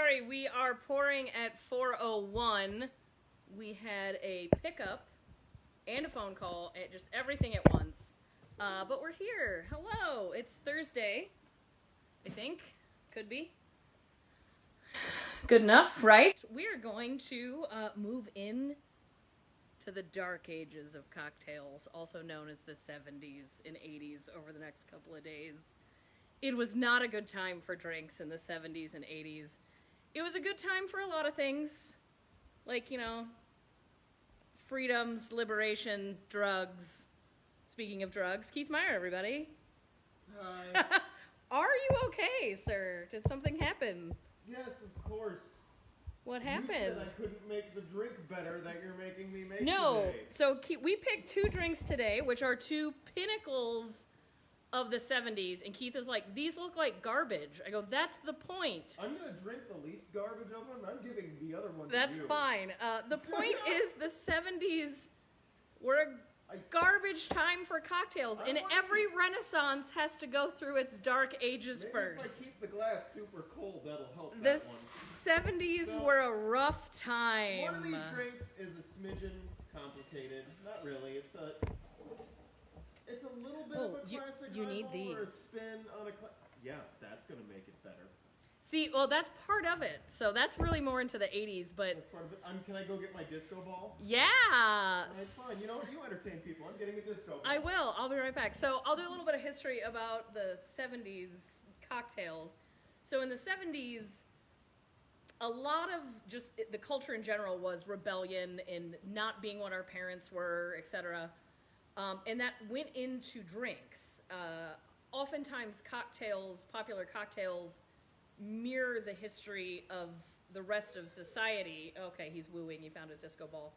sorry, we are pouring at 4:01. We had a pickup and a phone call, and just everything at once. But we're here. Hello. It's Thursday, I think. Could be. Good enough, right? We are going to move in to the dark ages of cocktails, also known as the 70s and 80s, over the next couple of days. It was not a good time for drinks in the 70s and 80s. It was a good time for a lot of things, like, freedoms, liberation, drugs. Speaking of drugs, Keith Meyer, everybody. Hi. Are you okay, sir? Did something happen? Yes, of course. What happened? You said I couldn't make the drink better that you're making me make No. today. So we picked two drinks today, which are two pinnacles of the 70s, and Keith is like, these look like garbage. I go, that's the point. I'm going to drink the least garbage of them. I'm giving the other one That's to you. fine. The point is the 70s were a garbage time for cocktails, and every renaissance has to go through its dark ages Maybe first. if I keep the glass super cold, that'll help The that one. 70s were a rough time. One of these drinks is a smidgen complicated. Not really. It's a little bit of a classic you need highball or a these. spin on a yeah, that's going to make it better. See, well, that's part of it. So that's really more into the 80s, but... That's part of it. Can I go get my disco ball? Yeah! That's fine. You know, you entertain people. I'm getting a disco ball. I will. I'll be right back. So I'll do a little bit of history about the 70s cocktails. So in the 70s, a lot of just the culture in general was rebellion and not being what our parents were, etc. And that went into drinks. Oftentimes cocktails, popular cocktails, mirror the history of the rest of society. Okay, he's wooing, he found his disco ball.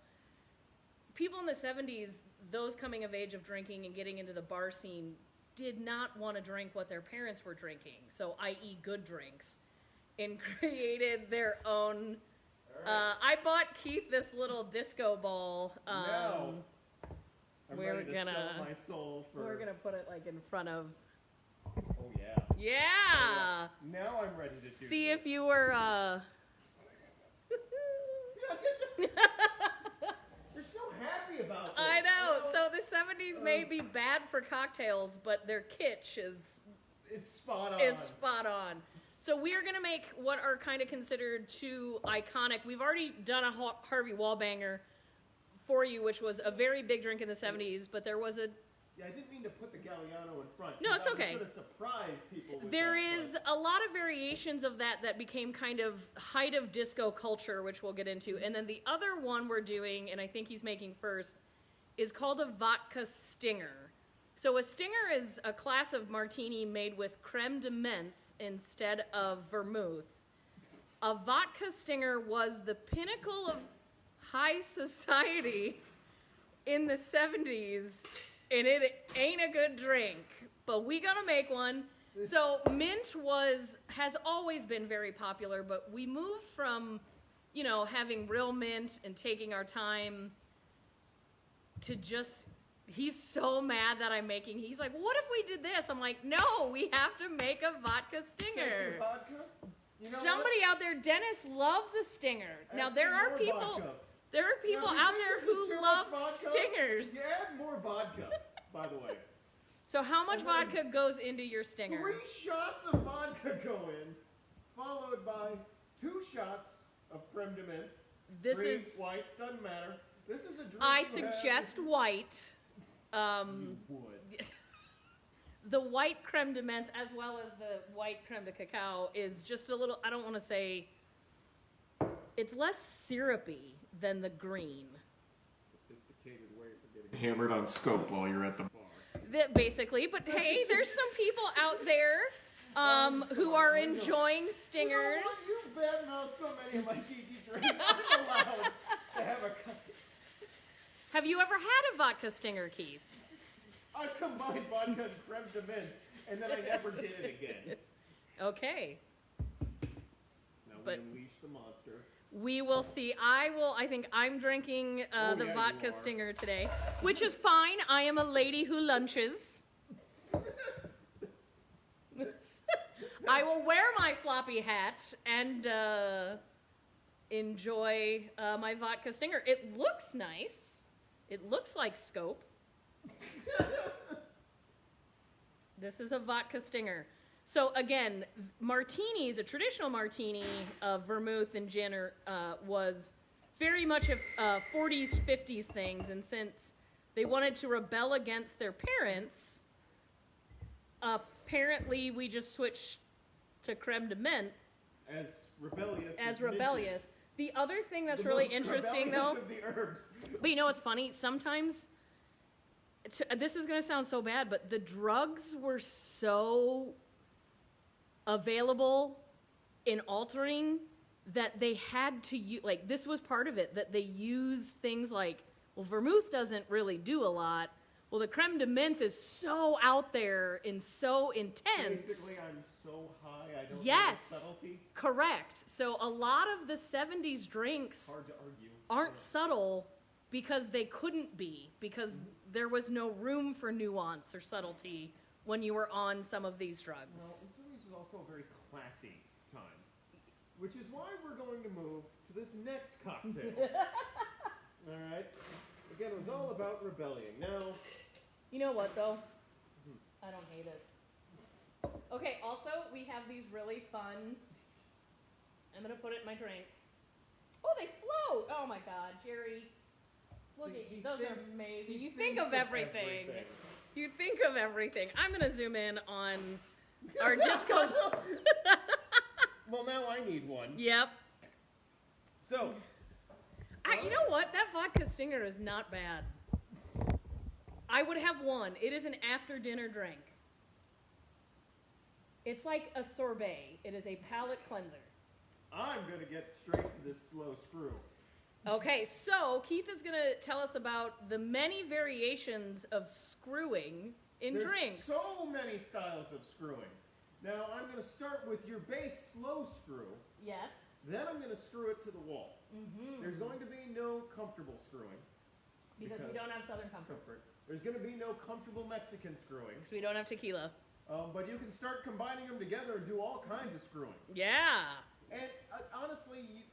People in the 70s, those coming of age of drinking and getting into the bar scene, did not want to drink what their parents were drinking, so i.e. good drinks, and created their own. Right. I bought Keith this little disco ball. Now, I'm we're ready to gonna sell my soul for... We're gonna put it like in front of. Oh, yeah. Yeah. Now I'm ready to do See this. if you were. You're so happy about this. I know. So the 70s may be bad for cocktails, but their kitsch is spot on. So we are going to make what are kind of considered two iconic. We've already done a Harvey Wallbanger for you, which was a very big drink in the 70s, but there was a... Yeah, I didn't mean to put the Galliano in front. No, it's okay. I was going to surprise people with There that, is a lot of variations of that became kind of height of disco culture, which we'll get into. And then the other one we're doing, and I think he's making first, is called a Vodka Stinger. So a Stinger is a class of martini made with creme de menthe instead of vermouth. A Vodka Stinger was the pinnacle of high society in the 70s, and it ain't a good drink, but we gonna make one. So mint has always been very popular, but we moved from, having real mint and taking our time to just, he's so mad that I'm making, he's like, what if we did this? I'm like, no, we have to make a Vodka Stinger. Vodka? You know Somebody out there, Dennis, loves a Stinger. Now, there are people... Vodka. There are people Now, do you out think there this is who too love much vodka? stingers. You add more vodka, by the way. So how much And then vodka goes into your stinger? 3 shots of vodka go in, followed by 2 shots of creme de menthe. This Green, is... white, doesn't matter. This is a drink I you suggest have. white. You would. The white creme de menthe, as well as the white creme de cacao, is just a little... I don't want to say... It's less syrupy than the green. Sophisticated way for getting hammered on scope while you're at the bar. Basically, but hey, there's some people out there who are enjoying stingers. You know what? You've badmouthed so many of my tiki drinks. I'm allowed to have a cup. Have you ever had a vodka stinger, Keith? I combined vodka and creme de menthe, and then I never did it again. Okay. Now But- we unleash the monster. We will see. I think I'm drinking the yeah, vodka you are. stinger today, which is fine. I am a lady who lunches. I will wear my floppy hat and enjoy my Vodka Stinger. It looks nice. It looks like scope. This is a Vodka Stinger. So again, martinis, a traditional martini of vermouth and gin was very much a 40s, 50s things. And since they wanted to rebel against their parents, apparently we just switched to creme de menthe. As rebellious. The other thing that's The really most interesting, rebellious though, of the herbs. but you know what's funny? Sometimes, this is going to sound so bad, but the drugs were so available in altering that they had to use, like, this was part of it, that they used things like, well, vermouth doesn't really do a lot. Well, the creme de menthe is so out there and so intense. Basically, I'm so high, I don't Yes. know the subtlety. Correct. So a lot of the 70s drinks Hard to argue. aren't subtle because they couldn't be, because there was no room for nuance or subtlety when you were on some of these drugs. No, and some of these was also a very classy time. Which is why we're going to move to this next cocktail. Alright? Again, it was all about rebellion. Now, You know what, though? I don't hate it. Okay, also, we have these really fun... I'm going to put it in my drink. Oh, they float! Oh, my God, Jerry. Look at you. Those are amazing. You think of everything. You think of everything. I'm going to zoom in on our disco... Well, now I need one. Yep. So, You know what? That Vodka Stinger is not bad. I would have one. It is an after-dinner drink. It's like a sorbet. It is a palate cleanser. I'm going to get straight to this slow screw. Okay, so Keith is going to tell us about the many variations of screwing in There's drinks. so many styles of screwing. Now, I'm going to start with your base slow screw. Yes. Then I'm going to screw it to the wall. There's going to be no comfortable screwing. Because we don't have Southern Comfort. There's going to be no comfortable Mexican screwing. Because we don't have tequila. But you can start combining them together and do all kinds of screwing. Yeah. And honestly,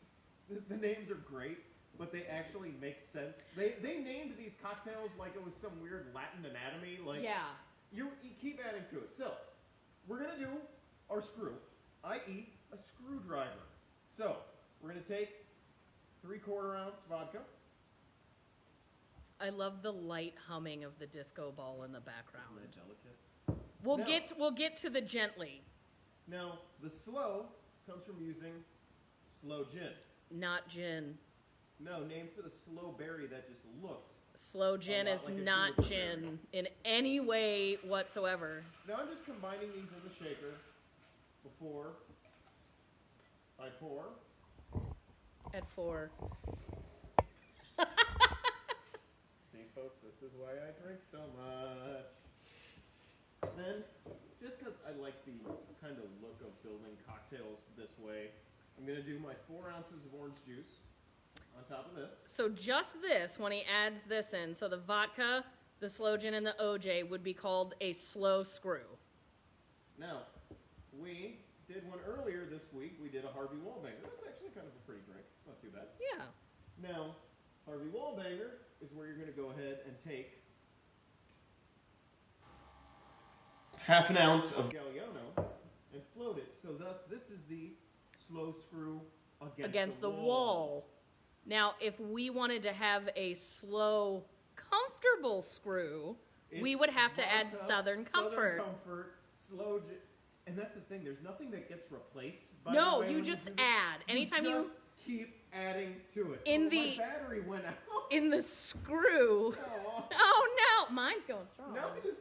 the names are great, but they actually make sense. They named these cocktails like it was some weird Latin anatomy. Like, Yeah. You keep adding to it. So, we're going to do our screw, i.e. a screwdriver. So, we're going to take 3/4 ounce vodka. I love the light humming of the disco ball in the background. Isn't that delicate? We'll get to the gently. Now, the slow comes from using slow gin. Not gin. No, named for the slow berry that just looked. Slow gin lot is like a not juniper gin berry. in any way whatsoever. Now I'm just combining these in the shaker before I pour. At 4. See, folks, this is why I drink so much. Then, just because I like the kind of look of building cocktails this way, I'm going to do my 4 ounces of orange juice on top of this. So just this, when he adds this in, so the vodka, the slow gin, and the OJ would be called a slow screw. Now, we did one earlier this week. We did a Harvey Wallbanger. That's actually kind of a pretty drink. It's not too bad. Yeah. Now, Harvey Wallbanger is where you're going to go ahead and take half an ounce of Galliano and float it. So thus, this is the slow screw against The wall. Now, if we wanted to have a slow, comfortable screw, we would have to add vodka, Southern Comfort. Southern Comfort, slow gin. And that's the thing. There's nothing that gets replaced. By No, the way, you when just do this. add. Anytime you just keep adding to it. In Oh, the- my battery went out. in the screw. Oh. Oh no, mine's going strong. Now we just,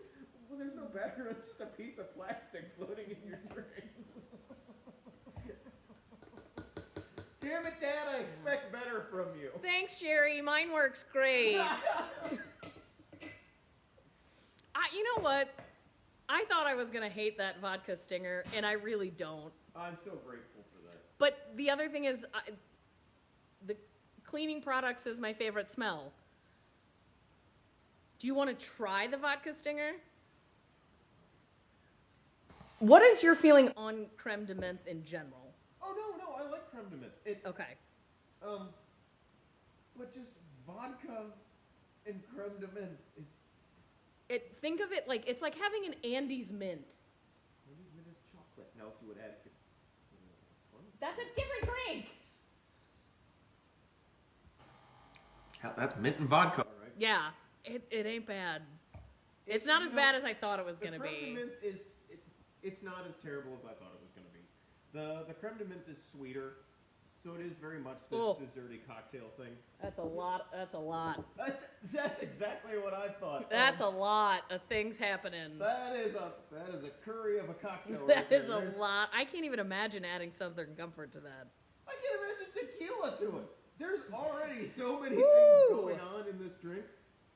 well, there's no battery. It's just a piece of plastic floating in your drink. Damn it, Dad! I expect better from you. Thanks, Jerry. Mine works great. You know what? I thought I was gonna hate that Vodka Stinger, and I really don't. I'm so grateful for that. But the other thing is, the cleaning products is my favorite smell. Do you want to try the Vodka Stinger? What is your feeling on creme de menthe in general? Oh no, I like creme de menthe. Okay. But just vodka and creme de menthe is. Think of it like it's like having an Andes mint. Andes mint is chocolate. Now, if you would add. That's a different drink. Hell, that's mint and vodka, right? Yeah, it ain't bad. It's not as bad as I thought it was gonna be. The creme de menthe is. It's not as terrible as I thought it was gonna be. The creme de menthe is sweeter. So it is very much this desserty cocktail thing. That's a lot. That's exactly what I thought. That's a lot of things happening. That is a curry of a cocktail. That is a lot. I can't even imagine adding Southern Comfort to that. I can't imagine tequila to it. There's already so many things going on in this drink.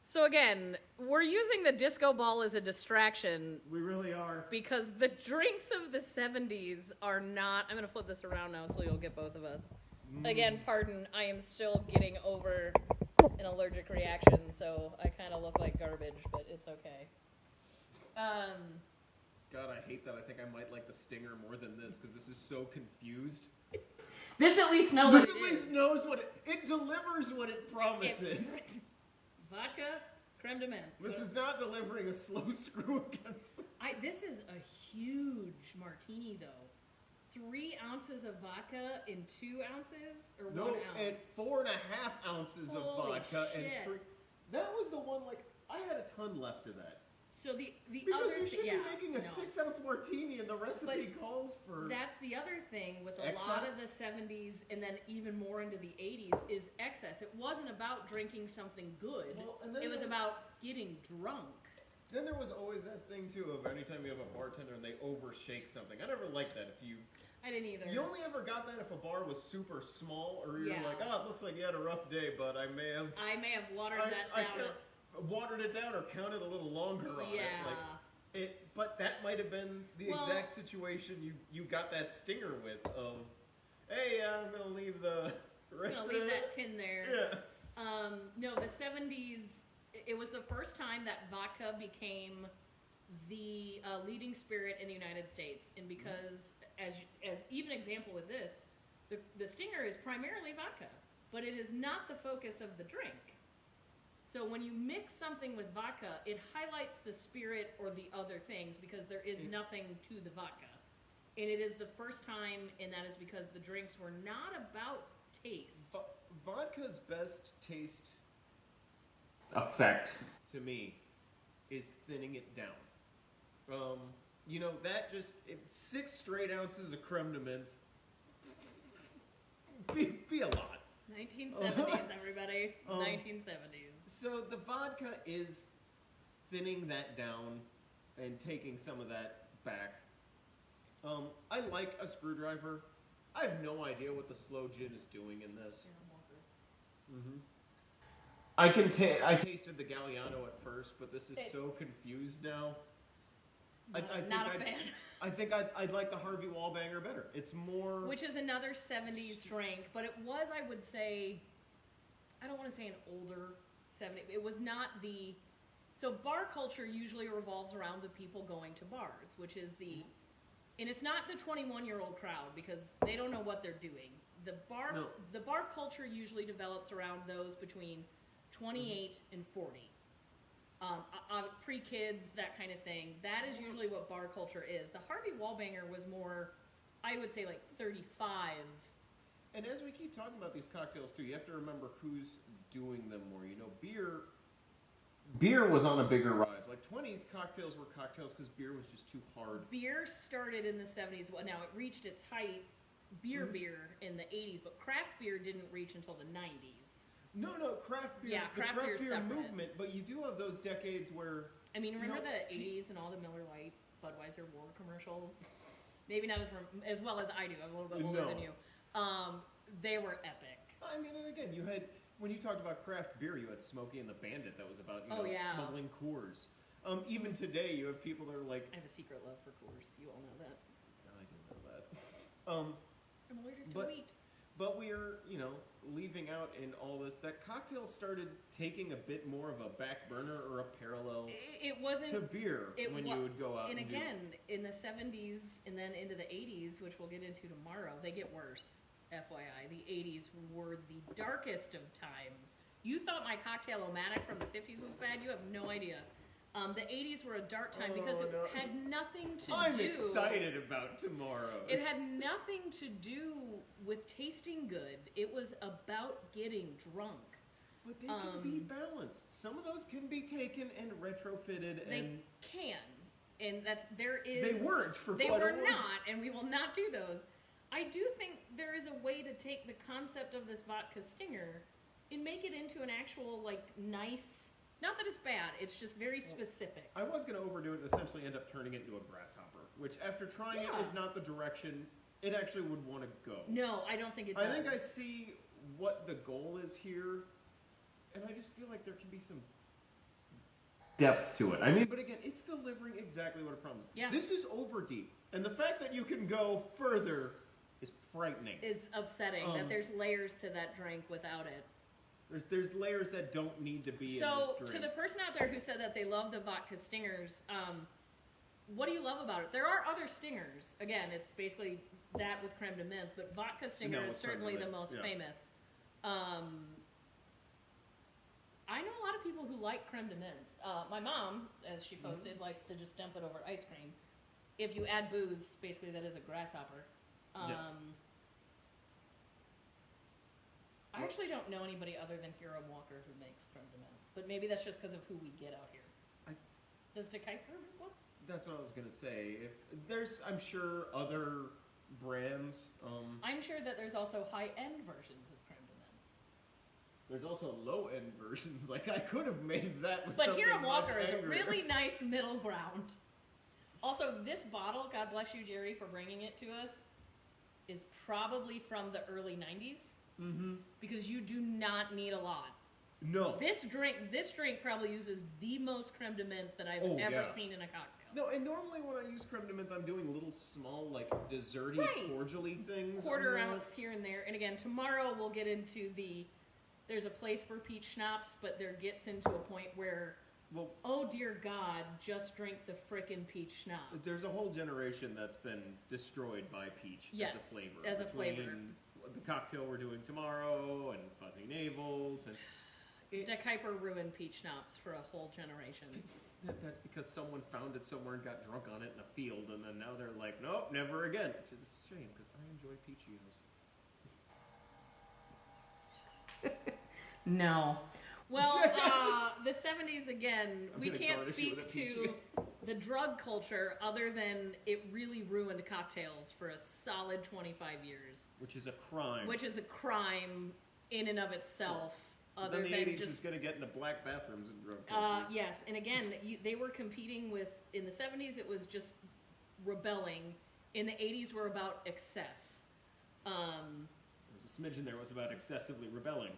So again, we're using the disco ball as a distraction. We really are. Because the drinks of the 70s are not... I'm going to flip this around now so you'll get both of us. Again, pardon, I am still getting over an allergic reaction, so I kind of look like garbage, but it's okay. God, I hate that. I think I might like the Stinger more than this, because this is so confused. This at least knows what it is. This at least knows what it delivers what it promises. Vodka, creme de menthe. This is not delivering a slow screw against them. This is a huge martini, though. 3 ounces of vodka in 2 ounces? Or 1 ounce? No, and 4.5 ounces of vodka shit. and 3. That was the one, like, I had a ton left of that. So the because other you should be making a no. 6-ounce martini, and the recipe calls for. That's the other thing with a excess? lot of the 70s, and then even more into the 80s, is excess. It wasn't about drinking something good. Well, and then it was about getting drunk. Then there was always that thing too of anytime you have a bartender and they overshake something. I never liked that. I didn't either. You only ever got that if a bar was super small, or you're Yeah. like, oh, it looks like you had a rough day, but I may have watered that down. Watered it down or counted a little longer on it. Like, but that might have been the exact situation you got that Stinger with of, hey, I'm gonna leave the rest of leave that tin there. Yeah. No, the 70s. It was the first time that vodka became the leading spirit in the United States, and because as even example with this, the Stinger is primarily vodka, but it is not the focus of the drink. So when you mix something with vodka, it highlights the spirit or the other things because there is nothing to the vodka. And it is the first time, and that is because the drinks were not about taste. Vodka's best taste effect to me is thinning it down. You know, that just 6 straight ounces of creme de menthe be a lot. 1970s, everybody. 1970s. So the vodka is thinning that down and taking some of that back. I like a screwdriver. I have no idea what the slow gin is doing in this. I tasted the Galliano at first, but this is so confused now. Not a fan. I think I'd like the Harvey Wallbanger better. It's more... Which is another 70s drink, but it was, I would say, I don't want to say an older 70s. It was not the... So bar culture usually revolves around the people going to bars, which is the... And it's not the 21-year-old crowd, because they don't know what they're doing. The bar culture usually develops around those between 28 and 40. Pre-kids, that kind of thing. That is usually what bar culture is. The Harvey Wallbanger was more, I would say, like 35. And as we keep talking about these cocktails, too, you have to remember who's doing them more. You know, beer was on a bigger rise. Like, 20s cocktails were cocktails because beer was just too hard. Beer started in the 70s. Well, now, it reached its height, beer in the 80s, but craft beer didn't reach until the 90s. No, craft beer. Yeah, craft beer movement, but you do have those decades where... I mean, remember the 80s and all the Miller Lite, Budweiser war commercials? Maybe not as well as I do. I'm a little bit older than you. They were epic. I mean, and again, you had... When you talked about craft beer, you had Smokey and the Bandit that was about, smuggling Coors. Even today, you have people that are like... I have a secret love for Coors. You all know that. I didn't know that. I'm allergic to wheat. But we're, leaving out in all this, that cocktail started taking a bit more of a back burner or a parallel. It was wasn't to beer when you would go out. And again, in the 70s and then into the 80s, which we'll get into tomorrow, they get worse. FYI, the 80s were the darkest of times. You thought my Cocktail-O-Matic from the 50s was bad? You have no idea. The 80s were a dark time because it had nothing to do... I'm excited about tomorrow. It had nothing to do with tasting good. It was about getting drunk. But they can be balanced. Some of those can be taken and retrofitted. They can. And They weren't for They quite a were while. not, and we will not do those. I do think there is a way to take the concept of this Vodka Stinger and make it into an actual, like, nice... Not that it's bad, it's just very specific. I was going to overdo it and essentially end up turning it into a grasshopper, which after trying it is not the direction it actually would want to go. No, I don't think it does. I think I see what the goal is here, and I just feel like there can be some depth to it. I mean, but again, it's delivering exactly what it promised. Yeah. This is over deep, and the fact that you can go further is frightening. Is upsetting that there's layers to that drink without it. There's layers that don't need to be in this So, drink. to the person out there who said that they love the Vodka Stingers, what do you love about it? There are other Stingers. Again, it's basically that with creme de menthe, but Vodka Stinger is certainly the most famous. I know a lot of people who like creme de menthe. My mom, as she posted, likes to just dump it over ice cream. If you add booze, basically that is a grasshopper. I actually don't know anybody other than Hiram Walker who makes creme de menthe, but maybe that's just because of who we get out here. Does De Kuyper make one? That's what I was gonna say. If there's, I'm sure, other brands. I'm sure that there's also high-end versions of creme de menthe. There's also low-end versions. Like I could have made that. With But something Hiram much Walker is a angrier. really nice middle ground. Also, this bottle, God bless you, Jerry, for bringing it to us, is probably from the early 90s. Mm-hmm. Because you do not need a lot. No. This drink probably uses the most creme de menthe that I've ever seen in a cocktail. No, and normally when I use creme de menthe, I'm doing little small, like, desserty, cordially things. Quarter ounce here and there. And again, tomorrow we'll get into there's a place for peach schnapps, but there gets into a point where, oh dear God, just drink the frickin' peach schnapps. There's a whole generation that's been destroyed by peach as a flavor. As a flavor. The cocktail we're doing tomorrow, and fuzzy navels, and De Kuyper ruined peach schnapps for a whole generation. That's because someone found it somewhere and got drunk on it in a field, and then now they're like, nope, never again. Which is a shame, because I enjoy peachios. No. Well, the 70s, again, we can't speak to the drug culture other than it really ruined cocktails for a solid 25 years. Which is a crime. Which is a crime in and of itself. Other then the than 80s just, is going to get into black bathrooms and drug culture. Yes, and again, they were competing with, in the 70s it was just rebelling. In the 80s were about excess. There was a smidgen there was about excessively rebelling.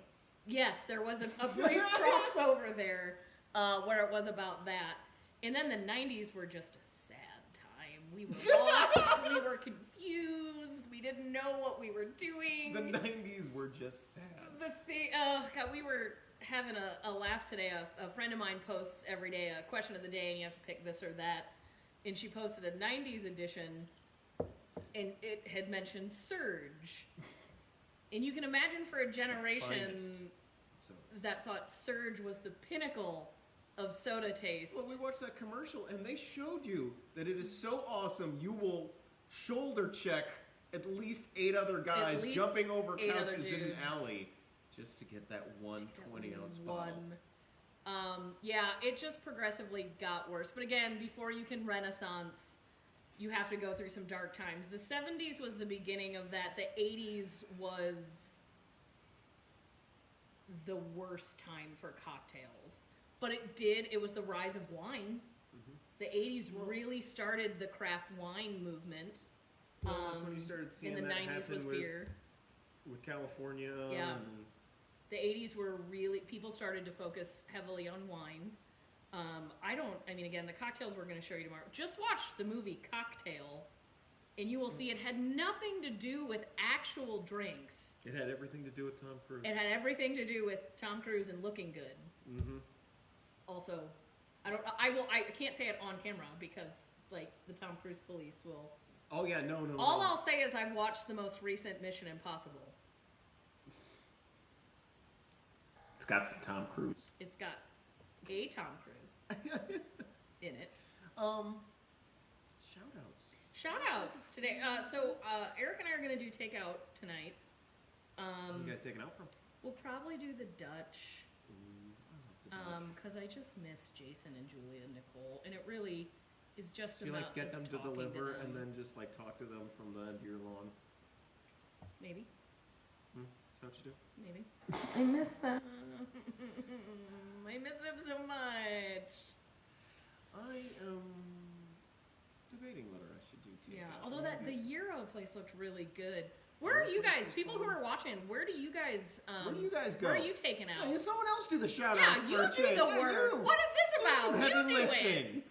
Yes, there was a brief crossover there where it was about that. And then the 90s were just a sad time. We were lost, we were confused, we didn't know what we were doing. The 90s were just sad. God, we were having a laugh today. A friend of mine posts every day a question of the day, and you have to pick this or that. And she posted a 90s edition, and it had mentioned Surge. And you can imagine for a generation that thought Surge was the pinnacle of soda taste. Well, we watched that commercial, and they showed you that it is so awesome, you will shoulder check at least 8 other guys jumping over couches in an alley just to get that one 20-ounce bottle. Yeah, it just progressively got worse. But again, before you can renaissance, you have to go through some dark times. The 70s was the beginning of that. The 80s was the worst time for cocktails. But it was the rise of wine. Mm-hmm. The 80s really started the craft wine movement. Well, that's when you started seeing in the 90s was beer. With California. Yeah. The 80s were really, people started to focus heavily on wine. Again, the cocktails we're going to show you tomorrow. Just watch the movie Cocktail, and you will see it had nothing to do with actual drinks. It had everything to do with Tom Cruise. It had everything to do with Tom Cruise and looking good. Mm-hmm. Also, I can't say it on camera because like the Tom Cruise police will. Oh yeah, no. All I'll say is I've watched the most recent Mission Impossible. It's got some Tom Cruise. It's got a Tom Cruise in it. Shout-outs today. So Eric and I are going to do takeout tonight. You guys taking out from? We'll probably do the Dutch. Because I just miss Jason and Julia and Nicole, and it really is just Do you about like get us them to talking deliver them. and then just like talk to them from the end of your lawn? Maybe. Is that what you do? Maybe. I miss them. I miss them so much. I am debating whether I should do takeout. Yeah, although the Euro place looked really good. Where are you guys? People who are watching, where do you guys where do you guys go? Where are you taking out? Yeah, someone else do the shout Yeah, outs you for a do change. the Yeah, work. you. What is this Do about? some You heavy do it. lifting.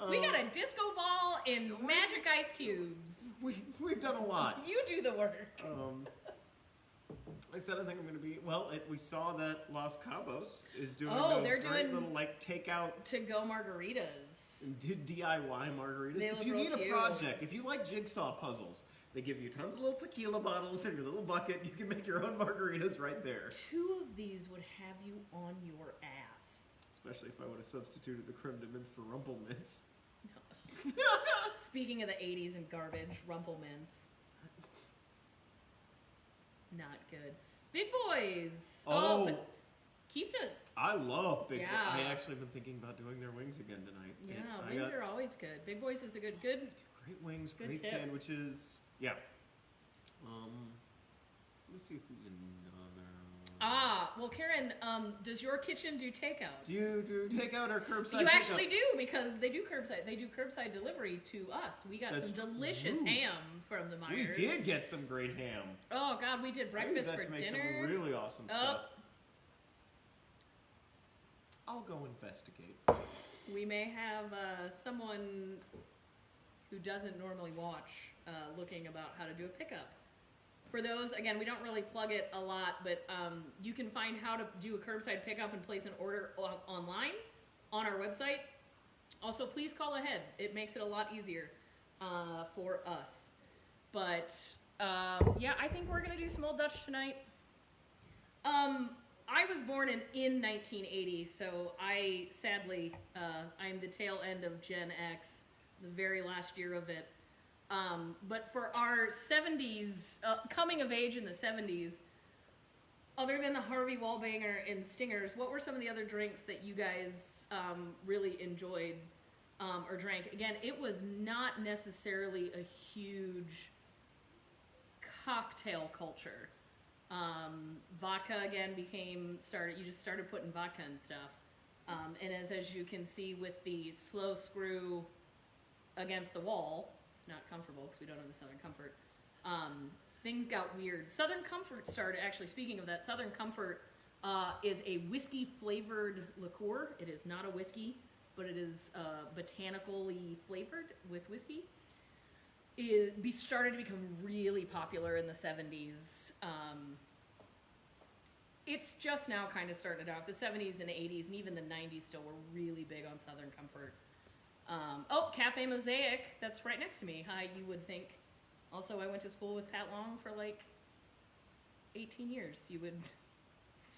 We got a disco ball and magic ice cubes. We've done a lot. You do the work. Like I said, I think I'm going to be, we saw that Los Cabos is doing they're great doing little, like, takeout to-go margaritas. DIY margaritas. They If look you real need a cute. project, if you like jigsaw puzzles, they give you tons of little tequila bottles in your little bucket. You can make your own margaritas right there. 2 of these would have you on your ass. Especially if I would have substituted the creme de menthe for rumple mints. Speaking of the 80s and garbage, Rumple Mints. Not good. Big Boys. Oh. But Keith does. I love Big Boy. Yeah. I actually been thinking about doing their wings again tonight. Yeah, I wings got are always good. Big Boys is a good. great wings, Good great tip. sandwiches. Yeah. Let me see who's another. Well, Karen, does your kitchen do takeout? Do you do takeout or curbside? You pickup? actually do because they do curbside. They do curbside delivery to us. We got That's some delicious true. ham from the Myers. We did get some great ham. Oh God, we did I use breakfast that for to make dinner. some really awesome Oh. stuff. I'll go investigate. We may have someone who doesn't normally watch looking about how to do a pickup. For those, again, we don't really plug it a lot, but you can find how to do a curbside pickup and place an order online on our website. Also, please call ahead. It makes it a lot easier for us. But, yeah, I think we're going to do some Old Dutch tonight. I was born in 1980, so I, sadly, I'm the tail end of Gen X, the very last year of it. But for our 70s, coming of age in the 70s, other than the Harvey Wallbanger and Stingers, what were some of the other drinks that you guys really enjoyed or drank? Again, it was not necessarily a huge cocktail culture. Vodka, again, you just started putting vodka and stuff. And as you can see with the slow screw against the wall, it's not comfortable because we don't have the Southern Comfort. Things got weird. Southern Comfort started, actually, speaking of that, Southern Comfort is a whiskey-flavored liqueur. It is not a whiskey, but it is botanically flavored with whiskey. It started to become really popular in the 70s. It's just now kind of started out. The 70s and 80s and even the 90s still were really big on Southern Comfort. Cafe Mosaic, that's right next to me. Hi, you would think. Also, I went to school with Pat Long for like 18 years. You would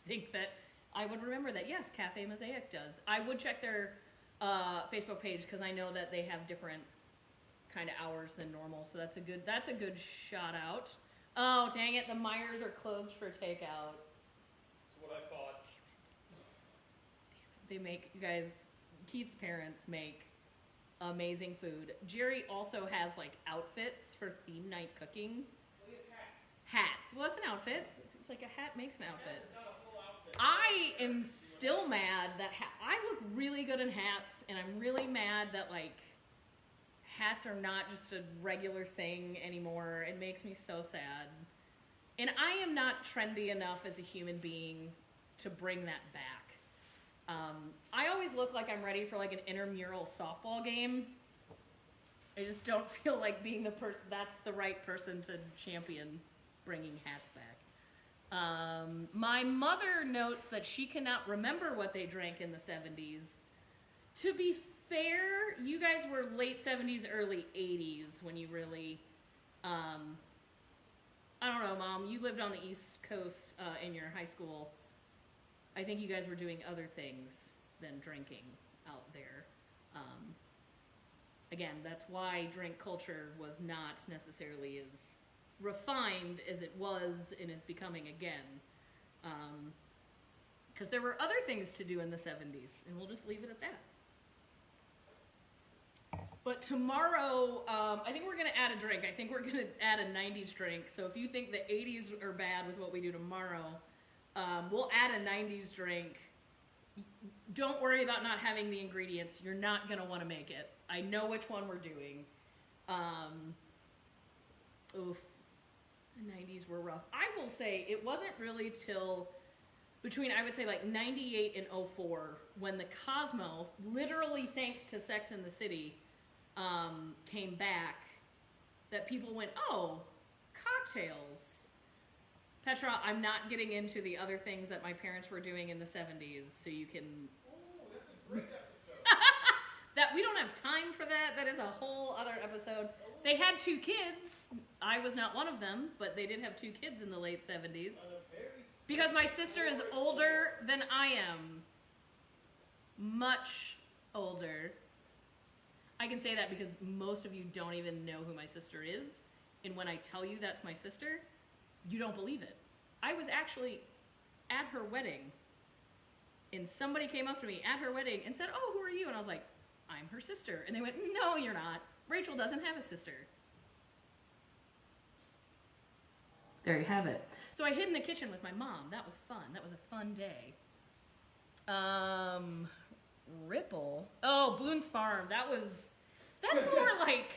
think that I would remember that. Yes, Cafe Mosaic does. I would check their Facebook page because I know that they have different kind of hours than normal. So that's a good shout out. Oh, dang it, the Myers are closed for takeout. That's what I thought. They make, you guys, Keith's parents make amazing food. Jerry also has like outfits for theme night cooking. Well, he has hats. Hats. Well, that's an outfit. It's like a hat makes an outfit. It's not a full outfit. I am still mad that I look really good in hats, and I'm really mad that like hats are not just a regular thing anymore. It makes me so sad. And I am not trendy enough as a human being to bring that back. I always look like I'm ready for like an intramural softball game. I just don't feel like being that's the right person to champion bringing hats back. My mother notes that she cannot remember what they drank in the 70s. To be fair, you guys were late 70s, early 80s when you really, I don't know, Mom, you lived on the East Coast in your high school. I think you guys were doing other things than drinking out there. Again, that's why drink culture was not necessarily as refined as it was and is becoming again. Because there were other things to do in the 70s, and we'll just leave it at that. But tomorrow, I think we're going to add a drink. I think we're going to add a 90s drink. So if you think the 80s are bad with what we do tomorrow, we'll add a 90s drink. Don't worry about not having the ingredients. You're not going to want to make it. I know which one we're doing. Oof. The 90s were rough. I will say it wasn't really till between, I would say, like 98 and 04 when the Cosmo, literally thanks to Sex and the City, came back, that people went, oh, cocktails. Petra, I'm not getting into the other things that my parents were doing in the 70s, so you can... Oh, that's a great episode. That we don't have time for that. That is a whole other episode. They had 2 kids. I was not one of them, but they did have 2 kids in the late 70s. Because my sister is older than I am. Much older. I can say that because most of you don't even know who my sister is. And when I tell you that's my sister, you don't believe it. I was actually at her wedding. And somebody came up to me at her wedding and said, oh, who are you? And I was like, I'm her sister. And they went, no, you're not. Rachel doesn't have a sister. There you have it. So I hid in the kitchen with my mom. That was fun. That was a fun day. Ripple. Oh, Boone's Farm. That's more like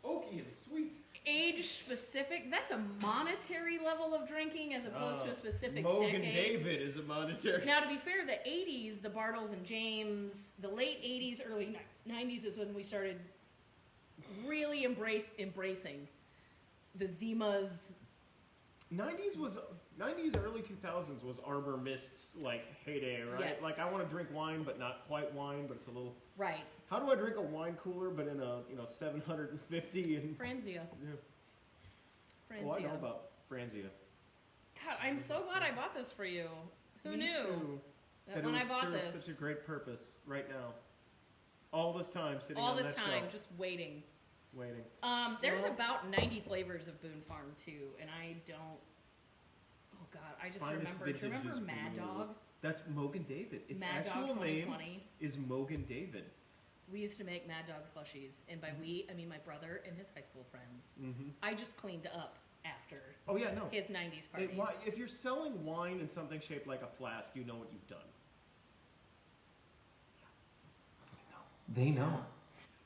Oaky and sweet. age specific. That's a monetary level of drinking as opposed to a specific Mogan decade. David is a monetary. Now, to be fair, the 80s, the Bartles and James, the late 80s, early 90s is when we started really embracing the Zimas. 90s, early 2000s was Arbor Mist's like heyday, right? Yes. Like I want to drink wine, but not quite wine, but it's a little. Right. How do I drink a wine cooler, but in a 750 and. Franzia. Yeah. Franzia. Oh, I know about Franzia. God, I'm so glad I bought this for you. Who Me knew too. that when it I would bought serve this? such a great purpose right now. All this time sitting All on this that time, shelf, just waiting. waiting. There's Well- about 90 flavors of Boone Farm too, and I don't. Oh God, I just Finest remember. Do you vintage remember is Mad blue. Dog? That's Mogan David. Its Mad Dog actual name 2020. is Mogan David. We used to make Mad Dog slushies, and by we, I mean my brother and his high school friends. Mm-hmm. I just cleaned up after Oh yeah, no. his 90s parties. If you're selling wine in something shaped like a flask, you know what you've done. They know.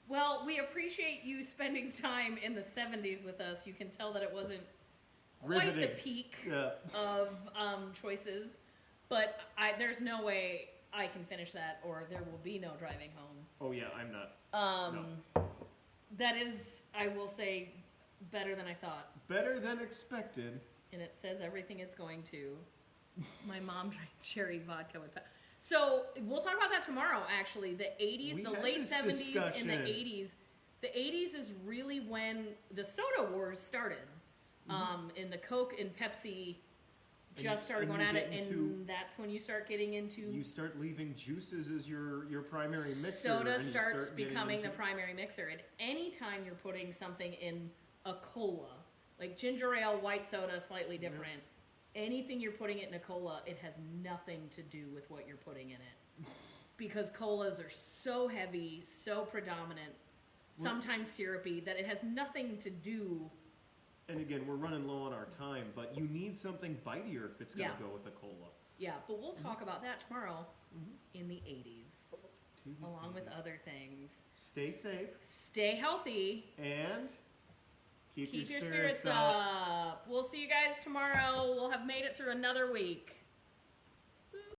Well, we appreciate you spending time in the 70s with us. You can tell that it wasn't quite the Riveting. peak Yeah. of choices, but there's no way I can finish that, or there will be no driving home. Oh yeah, I'm not. That is, I will say, better than I thought, Better than expected. and it says everything it's going to. My mom drank cherry vodka with that. So we'll talk about that tomorrow. Actually, the 80s, We the had late this 70s, discussion. and the 80s. The 80s is really when the soda wars started. And the Coke and Pepsi And just you- started and going you at it, get and into- that's when you start getting into You start leaving juices as your primary mixer. soda and you starts start getting becoming the into- primary mixer. And anytime you're putting something in a cola, like ginger ale, white soda, slightly different, anything you're putting it in a cola, it has nothing to do with what you're putting in it. Because colas are so heavy, so predominant, sometimes syrupy, that it has nothing to do. And again, we're running low on our time, but you need something bitier if it's going to Yeah. go with a cola. Yeah, but we'll talk about that tomorrow in the 80s, To the along with 80s. other things. Stay safe Stay healthy. and keep Keep your spirits up. We'll see you guys tomorrow. We'll have made it through another week.